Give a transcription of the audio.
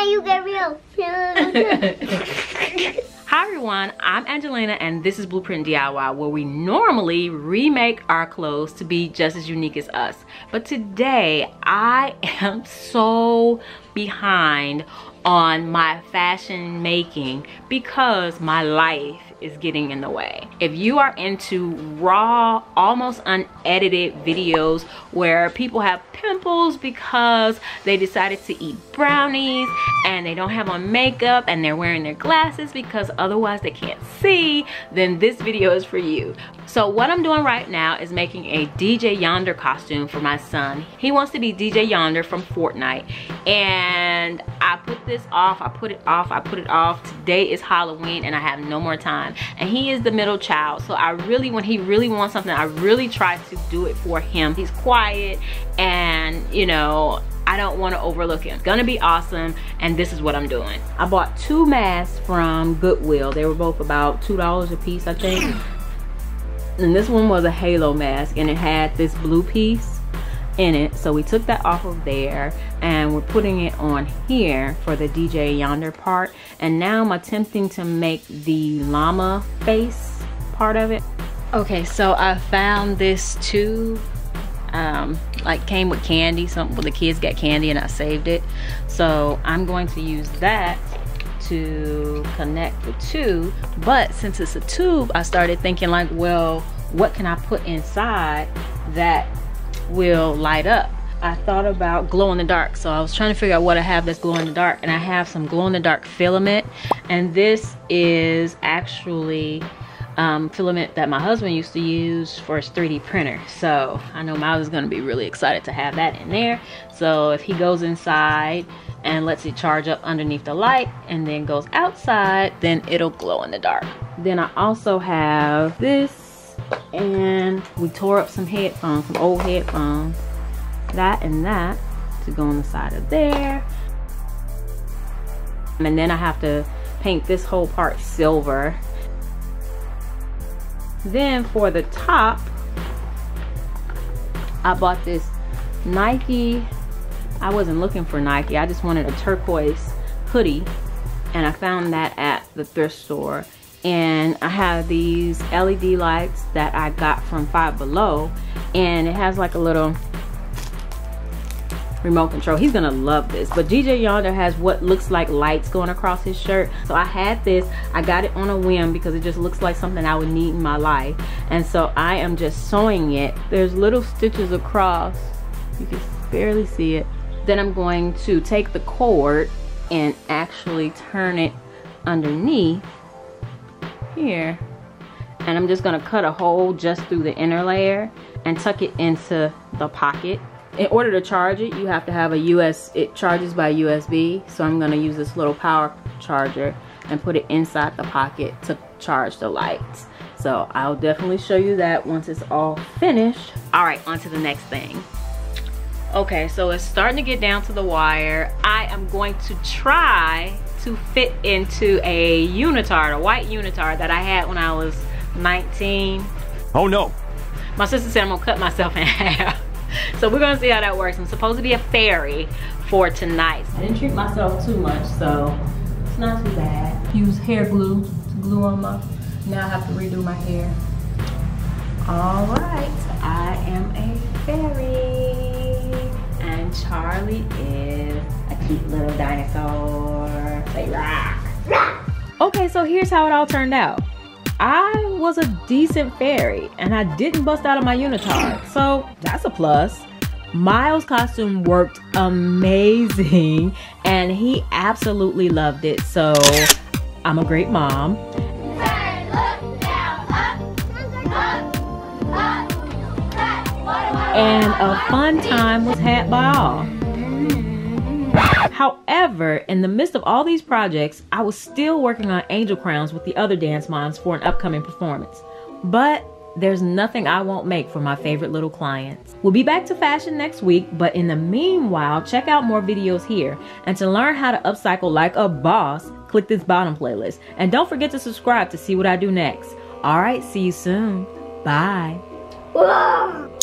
Can you get real? Hi everyone, I'm Angelina and this is Blueprint DIY, where we normally remake our clothes to be just as unique as us. But today I am so behind on my fashion making because my life is getting in the way. If you are into raw, almost unedited videos where people have pimples because they decided to eat brownies and they don't have on makeup and they're wearing their glasses because otherwise they can't see, then this video is for you. So what I'm doing right now is making a DJ Yonder costume for my son. He wants to be DJ Yonder from Fortnite, and I put this off, I put it off, I put it off. Today is Halloween and I have no more time, and he is the middle child, so I really, when he really wants something, I really try to do it for him. He's quiet and, you know, I don't want to overlook him. It's gonna be awesome, and this is what I'm doing. I bought 2 masks from Goodwill. They were both about $2 a piece, I think. And this one was a halo mask and it had this blue piece in it, so we took that off of there and we're putting it on here for the DJ Yonder part. And now I'm attempting to make the llama face part of it. Okay, so I found this tube, like came with candy, something where the kids got candy, and I saved it, so I'm going to use that to connect the two. But since it's a tube, I started thinking like, well, what can I put inside that will light up? I thought about glow in the dark, so I was trying to figure out what I have that's glow in the dark, and I have some glow in the dark filament, and this is actually filament that my husband used to use for his 3D printer. So I know Miles is going to be really excited to have that in there. So if he goes inside and lets it charge up underneath the light and then goes outside, then it'll glow in the dark. Then I also have this, and we tore up some headphones, some old headphones, that and that, to go on the side of there. And then I have to paint this whole part silver. Then for the top, I bought this Nike, I wasn't looking for Nike, I just wanted a turquoise hoodie, and I found that at the thrift store. And I have these LED lights that I got from Five Below, and it has like a little remote control. He's gonna love this. But DJ Yonder has what looks like lights going across his shirt, so I had this. I got it on a whim because it just looks like something I would need in my life, and so I am just sewing it. There's little stitches across, you can barely see it. Then I'm going to take the cord and actually turn it underneath here, and I'm just gonna cut a hole just through the inner layer and tuck it into the pocket. In order to charge it, you have to have it charges by USB, so I'm gonna use this little power charger and put it inside the pocket to charge the lights. So I'll definitely show you that once it's all finished. All right, on to the next thing. Okay, so it's starting to get down to the wire. I am going to try to fit into a unitard, a white unitard that I had when I was 19. Oh no. My sister said I'm gonna cut myself in half. So we're gonna see how that works. I'm supposed to be a fairy for tonight. I didn't treat myself too much, so it's not too bad. Use hair glue to glue on my, now I have to redo my hair. All right, I am a fairy, and Charlie is a cute little dinosaur. Say rock. Rock. Okay, so here's how it all turned out. I was a decent fairy and I didn't bust out of my unitard, so that's a plus. Miles' costume worked amazing and he absolutely loved it, so I'm a great mom. And a fun time was had by all. However, in the midst of all these projects, I was still working on angel crowns with the other dance moms for an upcoming performance. But there's nothing I won't make for my favorite little clients. We'll be back to fashion next week, but in the meanwhile, check out more videos here. And to learn how to upcycle like a boss, click this bottom playlist. And don't forget to subscribe to see what I do next. All right, see you soon. Bye. Whoa.